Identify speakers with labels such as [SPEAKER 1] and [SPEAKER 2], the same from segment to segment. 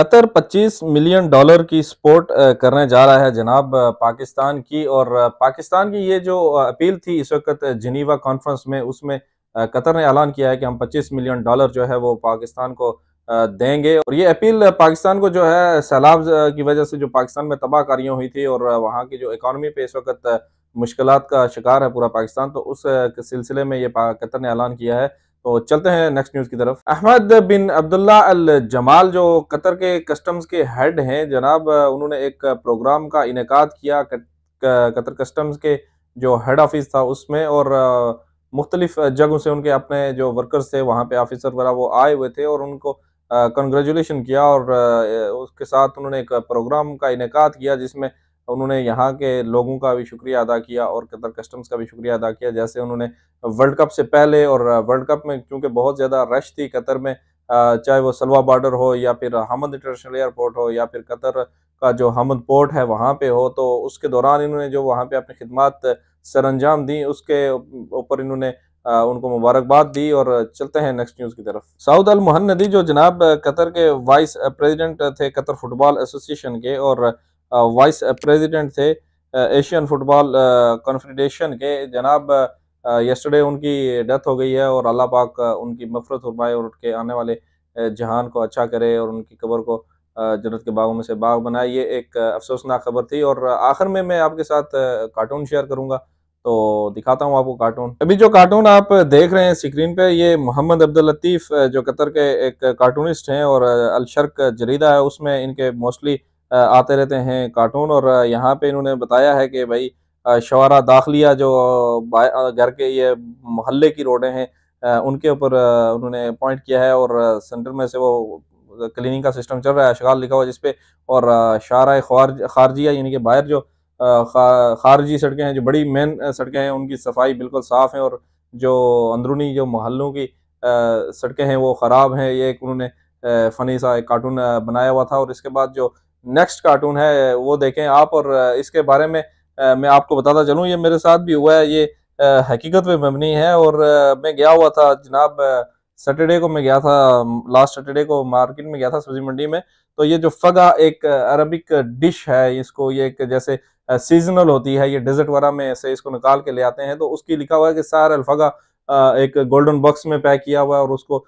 [SPEAKER 1] Qatar 25 million dollar की support करने जा रहा है जनाब पाकिस्तान की। और पाकिस्तान की ये जो अपील थी इस वक्त जिनीवा कॉन्फ्रेंस में, उसमें कतर ने ऐलान किया है कि हम 25 मिलियन डॉलर जो है वो पाकिस्तान को देंगे। और ये अपील पाकिस्तान को जो है सैलाब की वजह से जो पाकिस्तान में तबाहकारियाँ हुई थी और वहाँ की जो इकानमी पे इस वक्त मुश्किलात का शिकार है पूरा पाकिस्तान, तो उस सिलसिले में ये कतर ने ऐलान किया है। तो चलते हैं नेक्स्ट न्यूज़ की तरफ। अहमद बिन अब्दुल्ला अल जमाल जो कतर के कस्टम्स के हेड हैं जनाब, उन्होंने एक प्रोग्राम का इनेकाद किया कतर कस्टम्स के जो हेड ऑफिस था उसमें। और मुख्तलिफ जगहों से उनके अपने जो वर्कर्स थे वहाँ पे ऑफिसर वगैरह वो आए हुए थे और उनको कंग्रेचुलेशन किया। और उसके साथ उन्होंने एक प्रोग्राम का इनेकाद किया जिसमें उन्होंने यहाँ के लोगों का भी शुक्रिया अदा किया और कतर कस्टम्स का भी शुक्रिया अदा किया। जैसे उन्होंने वर्ल्ड कप से पहले और वर्ल्ड कप में क्योंकि बहुत ज़्यादा रश थी कतर में, चाहे वो सलवा बॉर्डर हो या फिर हमद इंटरनेशनल एयरपोर्ट हो या फिर कतर का जो हमद पोर्ट है वहाँ पे हो, तो उसके दौरान इन्होंने जो वहाँ पे अपनी खिदमत सरअंजाम दी उसके ऊपर इन्होंने उनको मुबारकबाद दी। और चलते हैं नेक्स्ट न्यूज़ की तरफ। सऊद अल मुहन्नदी जो जनाब कतर के वाइस प्रेसिडेंट थे कतर फुटबॉल एसोसिएशन के, और वाइस प्रेसिडेंट थे एशियन फुटबॉल कॉन्फेडरेशन के जनाब, यस्टरडे उनकी डेथ हो गई है। और अल्लाह पाक उनकी मग़फ़िरत फरमाए और उनके आने वाले जहान को अच्छा करे और उनकी कब्र को जन्नत के बागों में से बाग बनाए। ये एक अफ़सोसनाक खबर थी। और आखिर में मैं आपके साथ कार्टून शेयर करूँगा, तो दिखाता हूँ आपको कार्टून। अभी जो कार्टून आप देख रहे हैं स्क्रीन पे, ये मोहम्मद अब्दुल लतीफ़ जो कतर के एक कार्टूनिस्ट हैं और अल शर्क जरीदा है उसमें इनके मोस्टली आते रहते हैं कार्टून। और यहाँ पे इन्होंने बताया है कि भाई शवारा दाखिलिया जो घर के ये मोहल्ले की रोडें हैं, उनके ऊपर उन्होंने पॉइंट किया है। और सेंटर में से वो क्लीनिंग का सिस्टम चल रहा है, अशगाल लिखा हुआ जिस पे। और शाहराह खारजिया यानी कि बाहर जो खारजी सड़कें हैं, जो बड़ी मेन सड़कें हैं, उनकी सफाई बिल्कुल साफ़ है। और जो अंदरूनी जो मोहल्लों की सड़कें हैं वो ख़राब हैं। ये एक उन्होंने फ़नी सा एक कार्टून बनाया हुआ था। और इसके बाद जो नेक्स्ट कार्टून है वो देखें आप। और इसके बारे में मैं आपको बताता चलूँ, ये मेरे साथ भी हुआ है, ये हकीकत पे मबनी है। और मैं गया हुआ था जनाब, सैटरडे को मैं गया था, लास्ट सैटरडे को मार्केट में गया था सब्जी मंडी में। तो ये जो फगा एक अरबिक डिश है, इसको ये एक जैसे सीजनल होती है, ये डेजर्ट वगैरह में से इसको निकाल के ले आते हैं। तो उसकी लिखा हुआ है कि सार अल्फगा एक गोल्डन बॉक्स में पैक किया हुआ है और उसको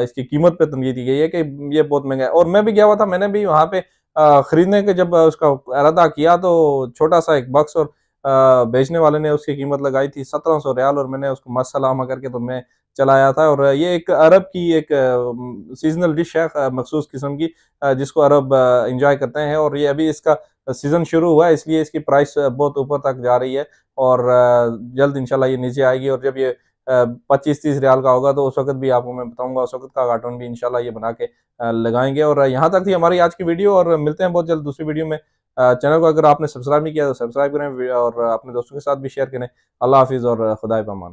[SPEAKER 1] इसकी कीमत पे तनकीद की गई है कि ये बहुत महंगा है। और मैं भी गया हुआ था, मैंने भी वहाँ पे खरीदने के जब उसका इरादा किया तो छोटा सा एक बॉक्स, और बेचने वाले ने उसकी कीमत लगाई थी 1700 रियाल। और मैंने उसको मसलामा करके तो मैं चला आया था। और ये एक अरब की एक सीजनल डिश है मखसूस किस्म की, जिसको अरब इंजॉय करते हैं। और ये अभी इसका सीजन शुरू हुआ है इसलिए इसकी प्राइस बहुत ऊपर तक जा रही है। और जल्द इंशाल्लाह ये नीचे आएगी। और जब ये 25-30 रियाल का होगा तो उस वक्त भी आपको मैं बताऊंगा, उस वक्त का कार्टून भी इंशाल्लाह ये बना के लगाएंगे। और यहाँ तक थी हमारी आज की वीडियो, और मिलते हैं बहुत जल्द दूसरी वीडियो में। चैनल को अगर आपने सब्सक्राइब नहीं किया तो सब्सक्राइब करें और अपने दोस्तों के साथ भी शेयर करें। अल्लाह हाफिज़ और खुदा पामान।